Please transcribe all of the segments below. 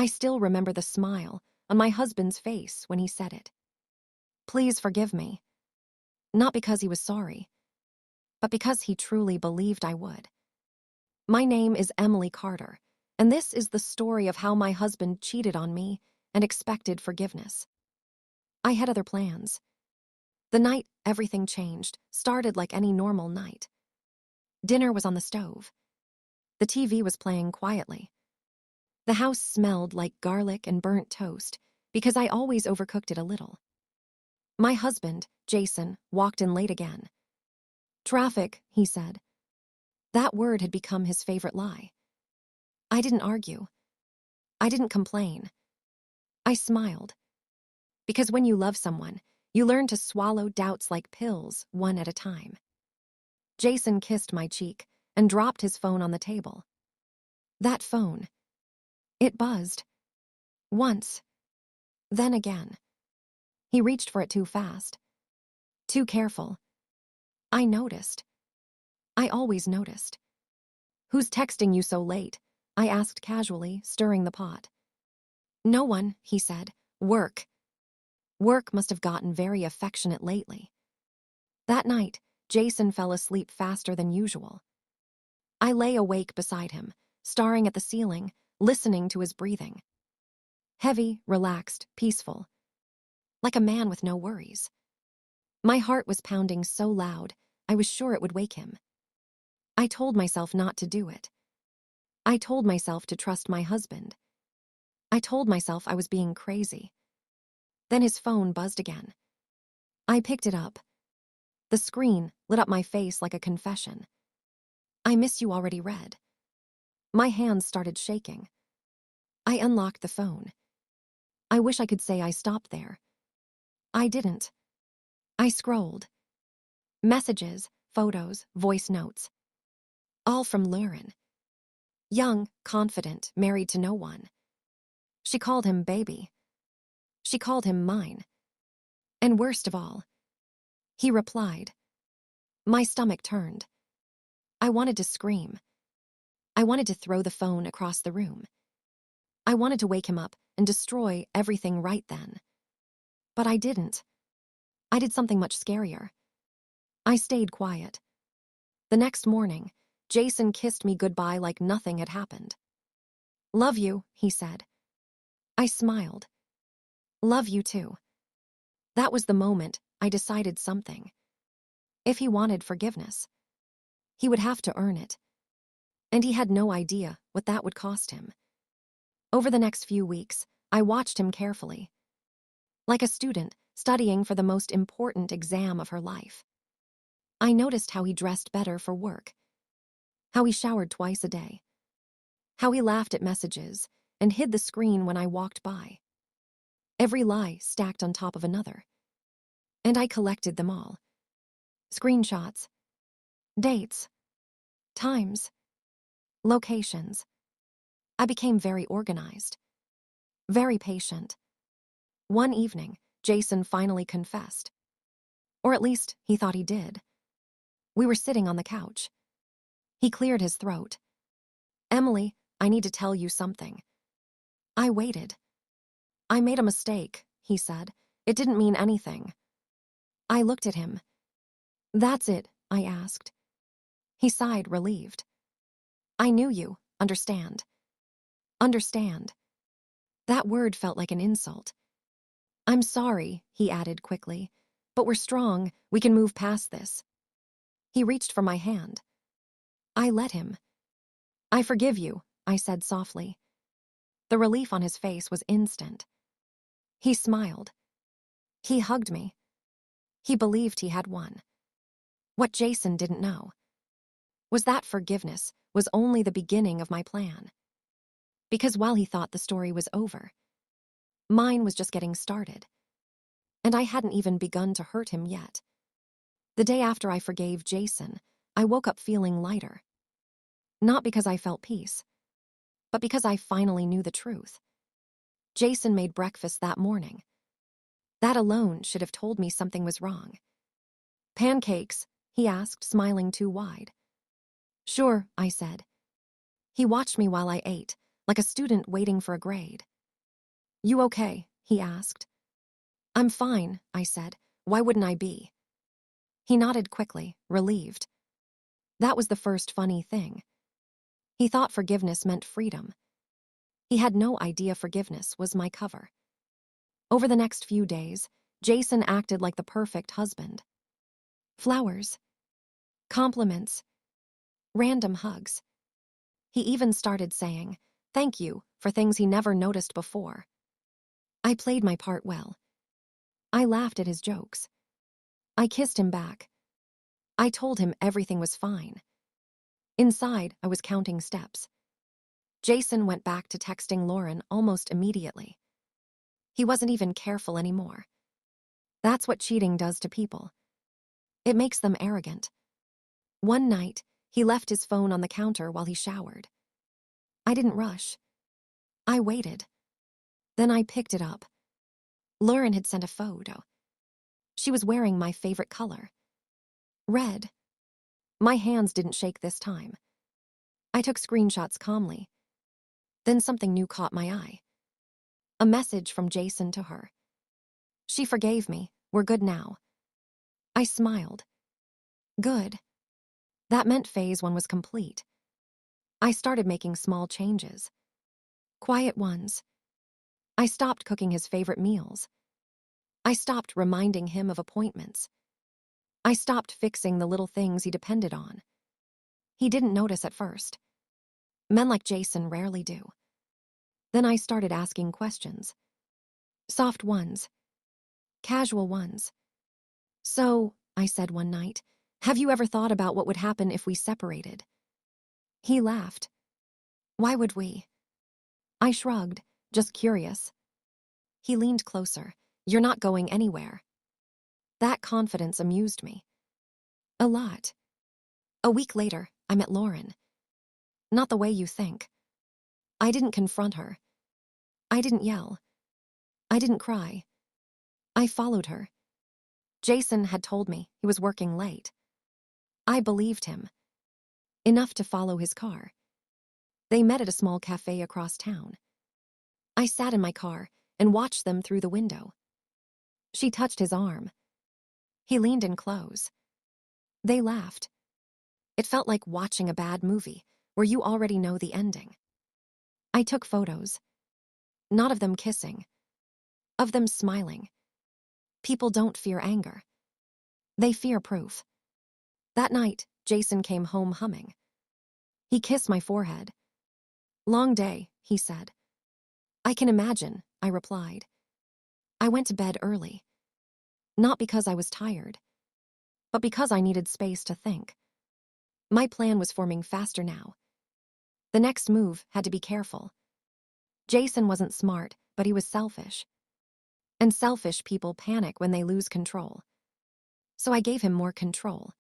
I still remember the smile on my husband's face when he said it. Please forgive me. Not because he was sorry, but because he truly believed I would. My name is Emily Carter, and this is the story of how my husband cheated on me and expected forgiveness. I had other plans. The night everything changed started like any normal night. Dinner was on the stove. The TV was playing quietly. The house smelled like garlic and burnt toast because I always overcooked it a little. My husband, Jason, walked in late again. Traffic, he said. That word had become his favorite lie. I didn't argue. I didn't complain. I smiled. Because when you love someone, you learn to swallow doubts like pills, one at a time. Jason kissed my cheek and dropped his phone on the table. That phone. It buzzed. Once. Then again. He reached for it too fast. Too careful. I noticed. I always noticed. Who's texting you so late? I asked casually, stirring the pot. No one, he said. Work. Work must have gotten very affectionate lately. That night, Jason fell asleep faster than usual. I lay awake beside him, staring at the ceiling, listening to his breathing. Heavy, relaxed, peaceful. Like a man with no worries. My heart was pounding so loud, I was sure it would wake him. I told myself not to do it. I told myself to trust my husband. I told myself I was being crazy. Then his phone buzzed again. I picked it up. The screen lit up my face like a confession. I miss you already read. My hands started shaking. I unlocked the phone. I wish I could say I stopped there. I didn't. I scrolled. Messages, photos, voice notes. All from Lauren. Young, confident, married to no one. She called him baby. She called him mine. And worst of all, he replied. My stomach turned. I wanted to scream. I wanted to throw the phone across the room. I wanted to wake him up and destroy everything right then. But I didn't. I did something much scarier. I stayed quiet. The next morning, Jason kissed me goodbye like nothing had happened. Love you, he said. I smiled. Love you too. That was the moment I decided something. If he wanted forgiveness, he would have to earn it. And he had no idea what that would cost him. Over the next few weeks, I watched him carefully. Like a student studying for the most important exam of her life. I noticed how he dressed better for work. How he showered twice a day. How he laughed at messages and hid the screen when I walked by. Every lie stacked on top of another. And I collected them all. Screenshots. Dates. Times. Locations. I became very organized. Very patient. One evening, Jason finally confessed. Or at least, he thought he did. We were sitting on the couch. He cleared his throat. Emily, I need to tell you something. I waited. I made a mistake, he said. It didn't mean anything. I looked at him. That's it, I asked. He sighed, relieved. I knew you, understand. Understand. That word felt like an insult. I'm sorry, he added quickly, but we're strong, we can move past this. He reached for my hand. I let him. I forgive you, I said softly. The relief on his face was instant. He smiled. He hugged me. He believed he had won. What Jason didn't know was that forgiveness was only the beginning of my plan. Because while he thought the story was over, mine was just getting started. And I hadn't even begun to hurt him yet. The day after I forgave Jason, I woke up feeling lighter. Not because I felt peace, but because I finally knew the truth. Jason made breakfast that morning. That alone should have told me something was wrong. Pancakes, he asked, smiling too wide. Sure, I said. He watched me while I ate, like a student waiting for a grade. You okay? He asked. I'm fine, I said. Why wouldn't I be? He nodded quickly, relieved. That was the first funny thing. He thought forgiveness meant freedom. He had no idea forgiveness was my cover. Over the next few days, Jason acted like the perfect husband. Flowers, compliments, random hugs. He even started saying, "Thank you," for things he never noticed before. I played my part well. I laughed at his jokes. I kissed him back. I told him everything was fine. Inside, I was counting steps. Jason went back to texting Lauren almost immediately. He wasn't even careful anymore. That's what cheating does to people. It makes them arrogant. One night, he left his phone on the counter while he showered. I didn't rush. I waited. Then I picked it up. Lauren had sent a photo. She was wearing my favorite color. Red. My hands didn't shake this time. I took screenshots calmly. Then something new caught my eye. A message from Jason to her. She forgave me. We're good now. I smiled. Good. That meant phase 1 was complete. I started making small changes. Quiet ones. I stopped cooking his favorite meals. I stopped reminding him of appointments. I stopped fixing the little things he depended on. He didn't notice at first. Men like Jason rarely do. Then I started asking questions. Soft ones. Casual ones. So, I said one night, have you ever thought about what would happen if we separated? He laughed. Why would we? I shrugged, just curious. He leaned closer. You're not going anywhere. That confidence amused me. A lot. A week later, I met Lauren. Not the way you think. I didn't confront her. I didn't yell. I didn't cry. I followed her. Jason had told me he was working late. I believed him. Enough to follow his car. They met at a small cafe across town. I sat in my car and watched them through the window. She touched his arm. He leaned in close. They laughed. It felt like watching a bad movie where you already know the ending. I took photos. Not of them kissing. Of them smiling. People don't fear anger. They fear proof. That night, Jason came home humming. He kissed my forehead. Long day, he said. I can imagine, I replied. I went to bed early. Not because I was tired, but because I needed space to think. My plan was forming faster now. The next move had to be careful. Jason wasn't smart, but he was selfish. And selfish people panic when they lose control. So I gave him more control.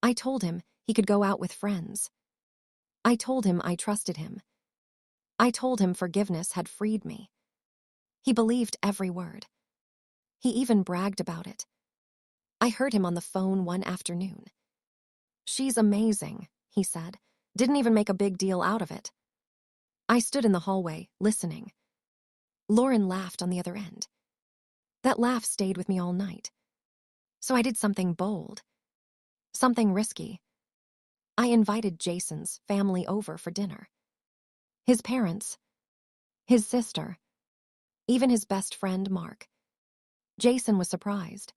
I told him he could go out with friends. I told him I trusted him. I told him forgiveness had freed me. He believed every word. He even bragged about it. I heard him on the phone one afternoon. She's amazing, he said. Didn't even make a big deal out of it. I stood in the hallway, listening. Lauren laughed on the other end. That laugh stayed with me all night. So I did something bold. Something risky. I invited Jason's family over for dinner. His parents. His sister. Even his best friend, Mark. Jason was surprised.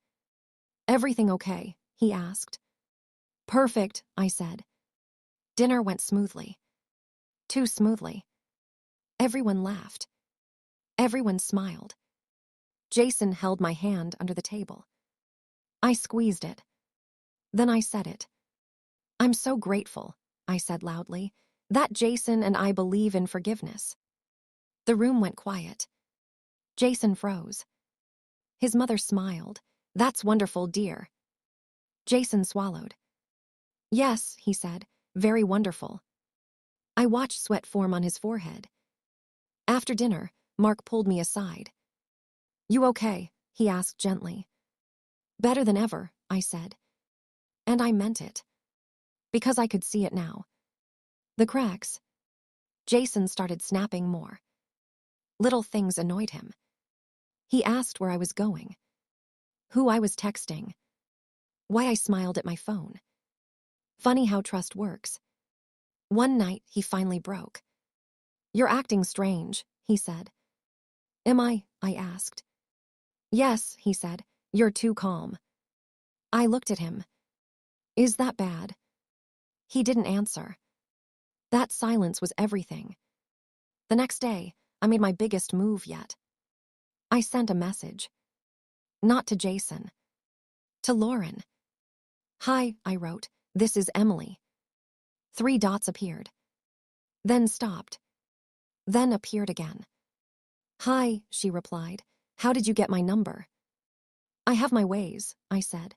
Everything okay? He asked. Perfect, I said. Dinner went smoothly. Too smoothly. Everyone laughed. Everyone smiled. Jason held my hand under the table. I squeezed it. Then I said it. I'm so grateful, I said loudly, that Jason and I believe in forgiveness. The room went quiet. Jason froze. His mother smiled. That's wonderful, dear. Jason swallowed. Yes, he said, very wonderful. I watched sweat form on his forehead. After dinner, Mark pulled me aside. You okay? He asked gently. Better than ever, I said. And I meant it. Because I could see it now. The cracks. Jason started snapping more. Little things annoyed him. He asked where I was going, who I was texting, why I smiled at my phone. Funny how trust works. One night, he finally broke. "You're acting strange," he said. "Am I?" I asked. "Yes," he said. "You're too calm." I looked at him. "Is that bad?" He didn't answer. That silence was everything. The next day, I made my biggest move yet. I sent a message. Not to Jason. To Lauren. "Hi," I wrote. "This is Emily." 3 dots appeared. Then stopped. Then appeared again. "Hi," she replied. "How did you get my number?" "I have my ways," I said.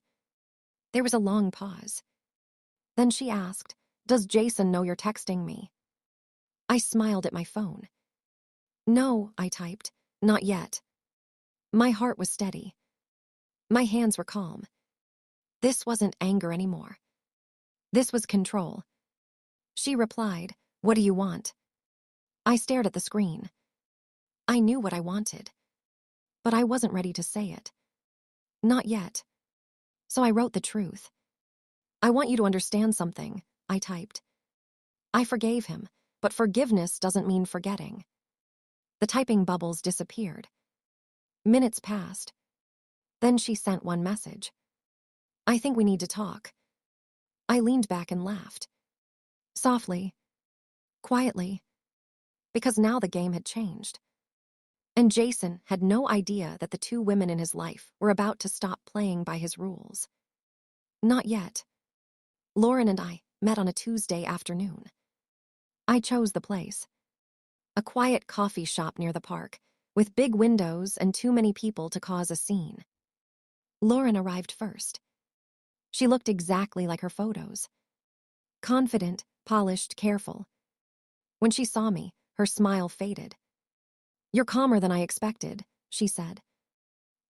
There was a long pause. Then she asked, "Does Jason know you're texting me?" I smiled at my phone. "No," I typed. "Not yet." My heart was steady. My hands were calm. This wasn't anger anymore. This was control. She replied, "What do you want?" I stared at the screen. I knew what I wanted, but I wasn't ready to say it. Not yet. So I wrote the truth. "I want you to understand something," I typed. I forgave him, but forgiveness doesn't mean forgetting. The typing bubbles disappeared. Minutes passed. Then she sent one message. "I think we need to talk." I leaned back and laughed. Softly, quietly, because now the game had changed. And Jason had no idea that the 2 women in his life were about to stop playing by his rules. Not yet. Lauren and I met on a Tuesday afternoon. I chose the place. A quiet coffee shop near the park, with big windows and too many people to cause a scene. Lauren arrived first. She looked exactly like her photos. Confident, polished, careful. When she saw me, her smile faded. "You're calmer than I expected," she said.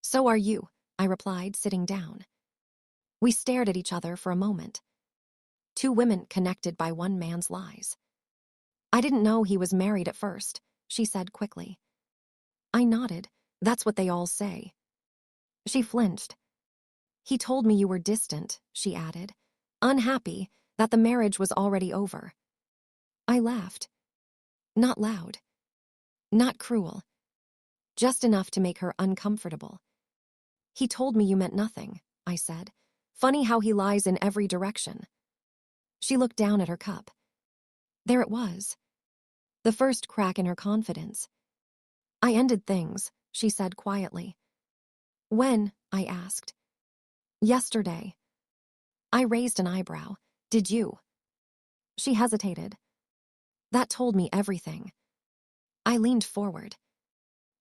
"So are you," I replied, sitting down. We stared at each other for a moment. 2 women connected by one man's lies. "I didn't know he was married at first," she said quickly. I nodded. "That's what they all say." She flinched. "He told me you were distant," she added. "Unhappy, that the marriage was already over." I laughed. Not loud. Not cruel. Just enough to make her uncomfortable. "He told me you meant nothing," I said. "Funny how he lies in every direction." She looked down at her cup. There it was. The first crack in her confidence. "I ended things," she said quietly. "When?" I asked. "Yesterday." I raised an eyebrow. "Did you?" She hesitated. That told me everything. I leaned forward.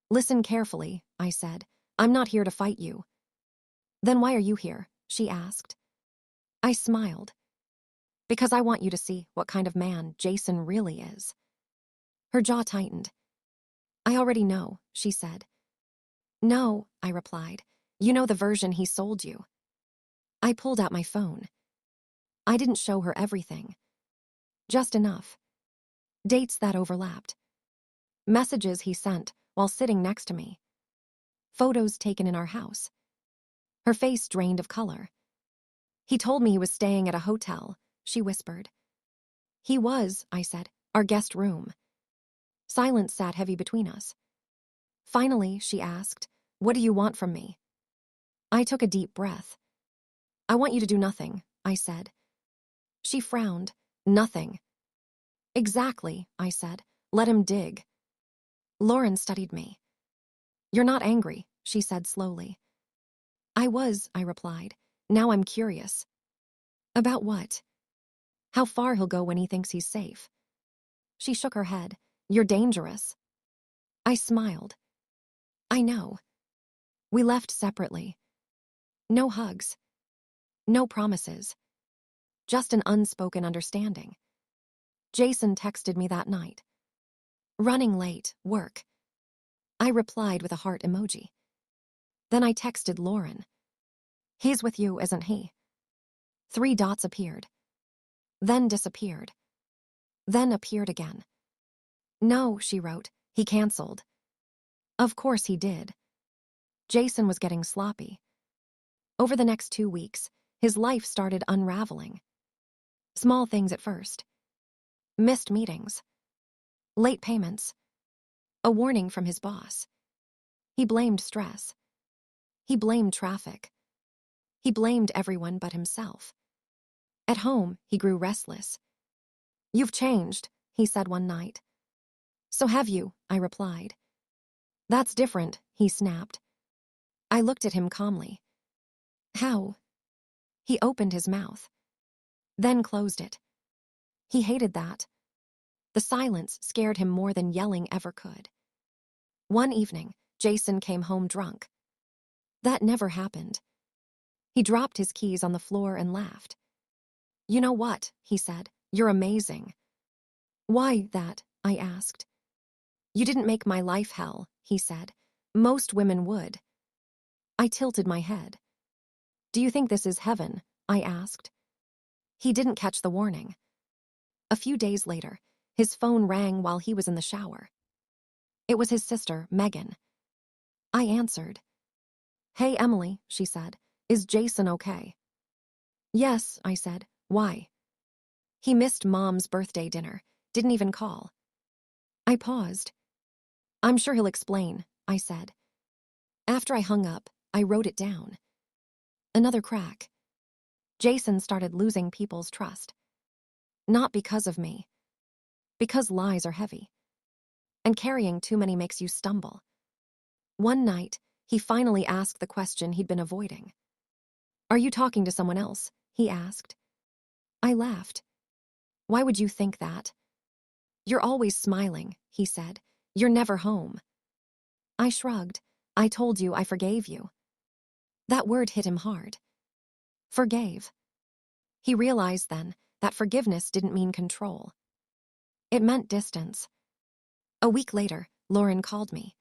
"Listen carefully," I said. "I'm not here to fight you." "Then why are you here?" she asked. I smiled. "Because I want you to see what kind of man Jason really is." Her jaw tightened. "I already know," she said. "No," I replied. "You know the version he sold you." I pulled out my phone. I didn't show her everything. Just enough. Dates that overlapped. Messages he sent while sitting next to me. Photos taken in our house. Her face drained of color. "He told me he was staying at a hotel," she whispered. "He was," I said, "our guest room." Silence sat heavy between us. Finally, she asked, "What do you want from me?" I took a deep breath. "I want you to do nothing," I said. She frowned. "Nothing." "Exactly," I said. "Let him dig." Lauren studied me. "You're not angry," she said slowly. "I was," I replied. "Now I'm curious." "About what?" "How far he'll go when he thinks he's safe." She shook her head. "You're dangerous." I smiled. "I know." We left separately. No hugs. No promises. Just an unspoken understanding. Jason texted me that night. "Running late, work." I replied with a heart emoji. Then I texted Lauren. "He's with you, isn't he?" 3 dots appeared. Then disappeared. Then appeared again. "No," she wrote. "He canceled." Of course he did. Jason was getting sloppy. Over the next 2 weeks, his life started unraveling. Small things at first. Missed meetings. Late payments. A warning from his boss. He blamed stress. He blamed traffic. He blamed everyone but himself. At home, he grew restless. "You've changed," he said one night. "So have you," I replied. "That's different," he snapped. I looked at him calmly. "How?" He opened his mouth, then closed it. He hated that. The silence scared him more than yelling ever could. One evening, Jason came home drunk. That never happened. He dropped his keys on the floor and laughed. "You know what?" he said. "You're amazing." "Why that?" I asked. "You didn't make my life hell," he said. "Most women would." I tilted my head. "Do you think this is heaven?" I asked. He didn't catch the warning. A few days later, his phone rang while he was in the shower. It was his sister, Megan. I answered. "Hey, Emily," she said. "Is Jason okay?" "Yes," I said. "Why?" "He missed Mom's birthday dinner. Didn't even call." I paused. "I'm sure he'll explain," I said. After I hung up, I wrote it down. Another crack. Jason started losing people's trust. Not because of me. Because lies are heavy. And carrying too many makes you stumble. One night, he finally asked the question he'd been avoiding. "Are you talking to someone else?" he asked. I laughed. "Why would you think that?" "You're always smiling," he said. "You're never home." I shrugged. "I told you I forgave you." That word hit him hard. Forgave. He realized then that forgiveness didn't mean control. It meant distance. A week later, Lauren called me.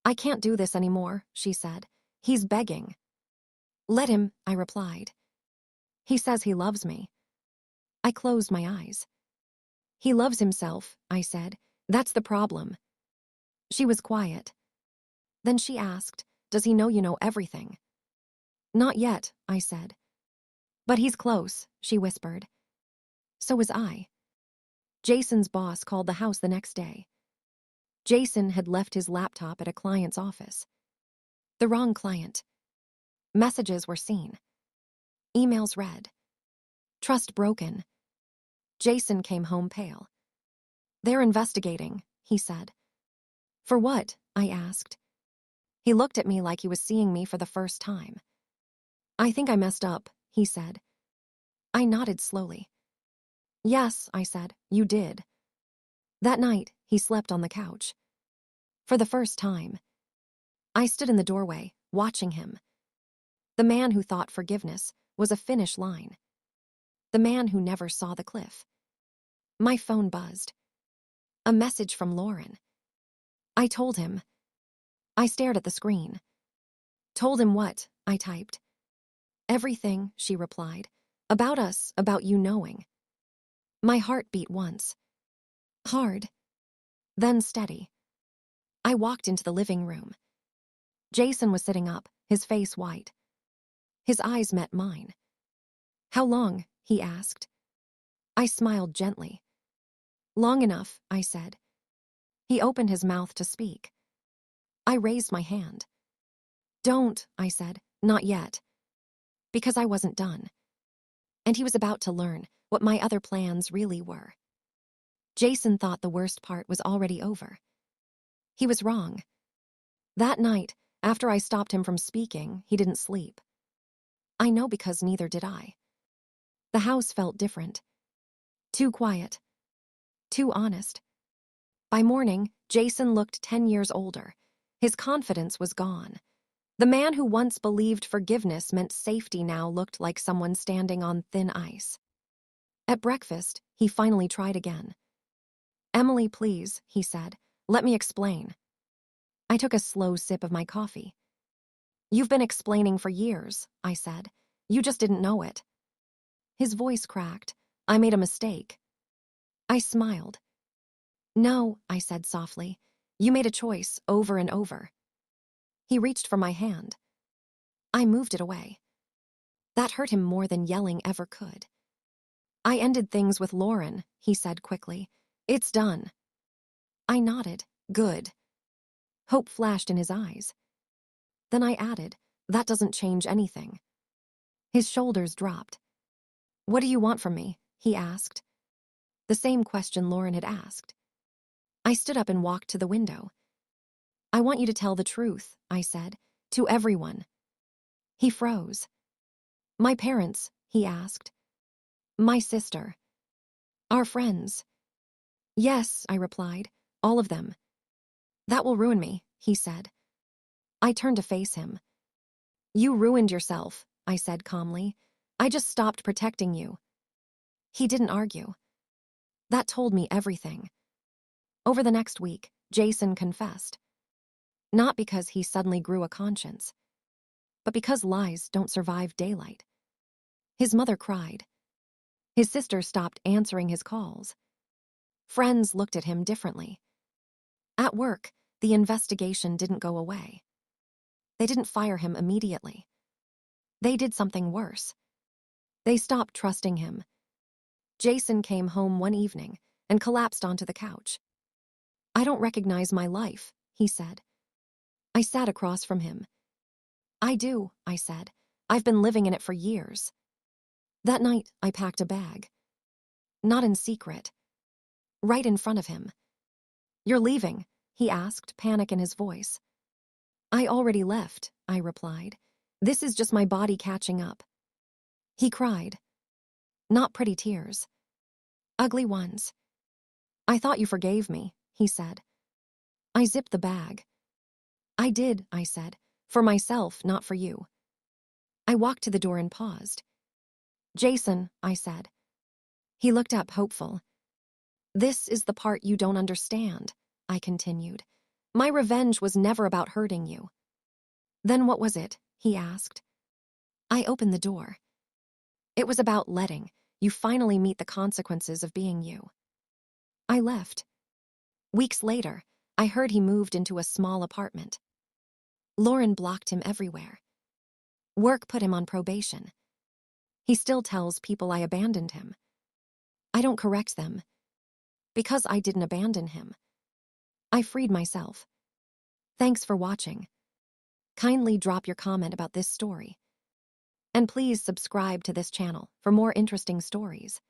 "I can't do this anymore," she said. "He's begging." "Let him," I replied. "He says he loves me." I closed my eyes. "He loves himself," I said. "That's the problem." She was quiet. Then she asked, "Does he know you know everything?" "Not yet," I said. "But he's close," she whispered. So was I. Jason's boss called the house the next day. Jason had left his laptop at a client's office. The wrong client. Messages were seen. Emails read. Trust broken. Jason came home pale. "They're investigating," he said. "For what?" I asked. He looked at me like he was seeing me for the first time. "I think I messed up," he said. I nodded slowly. "Yes," I said, "you did." That night, he slept on the couch. For the first time. I stood in the doorway, watching him. The man who thought forgiveness was a finish line. The man who never saw the cliff. My phone buzzed. A message from Lauren. I told him. I stared at the screen. "Told him what?" I typed. "Everything," she replied. "About us, about you knowing." My heart beat once. Hard. Then steady. I walked into the living room. Jason was sitting up, his face white. His eyes met mine. "How long?" he asked. I smiled gently. "Long enough," I said. He opened his mouth to speak. I raised my hand. "Don't," I said. "Not yet." Because I wasn't done. And he was about to learn what my other plans really were. Jason thought the worst part was already over. He was wrong. That night, after I stopped him from speaking, he didn't sleep. I know because neither did I. The house felt different. Too quiet. Too honest. By morning, Jason looked 10 years older. His confidence was gone. The man who once believed forgiveness meant safety now looked like someone standing on thin ice. At breakfast, he finally tried again. "Emily, please," he said. "Let me explain." I took a slow sip of my coffee. "You've been explaining for years," I said. "You just didn't know it." His voice cracked. "I made a mistake." I smiled. "No," I said softly. You made a choice over and over. He reached for my hand. I moved it away. That hurt him more than yelling ever could. I ended things with Lauren, he said quickly. It's done. I nodded. Good. Hope flashed in his eyes. Then I added, that doesn't change anything. His shoulders dropped. What do you want from me? He asked. The same question Lauren had asked. I stood up and walked to the window. I want you to tell the truth, I said, to everyone. He froze. My parents, he asked. My sister. Our friends. Yes, I replied, all of them. That will ruin me, he said. I turned to face him. You ruined yourself, I said calmly. I just stopped protecting you. He didn't argue. That told me everything. Over the next week, Jason confessed. Not because he suddenly grew a conscience, but because lies don't survive daylight. His mother cried. His sister stopped answering his calls. Friends looked at him differently. At work, the investigation didn't go away. They didn't fire him immediately. They did something worse. They stopped trusting him. Jason came home one evening and collapsed onto the couch. I don't recognize my life, he said. I sat across from him. I do, I said. I've been living in it for years. That night, I packed a bag. Not in secret. Right in front of him. You're leaving, he asked, panic in his voice. I already left, I replied. This is just my body catching up. He cried. Not pretty tears. Ugly ones. I thought you forgave me, he said. I zipped the bag. I did, I said. For myself, not for you. I walked to the door and paused. Jason, I said. He looked up, hopeful. This is the part you don't understand, I continued. My revenge was never about hurting you. Then what was it? He asked. I opened the door. It was about letting you finally meet the consequences of being you. I left. Weeks later, I heard he moved into a small apartment. Lauren blocked him everywhere. Work put him on probation. He still tells people I abandoned him. I don't correct them. Because I didn't abandon him. I freed myself. Thanks for watching. Kindly drop your comment about this story. And please subscribe to this channel for more interesting stories.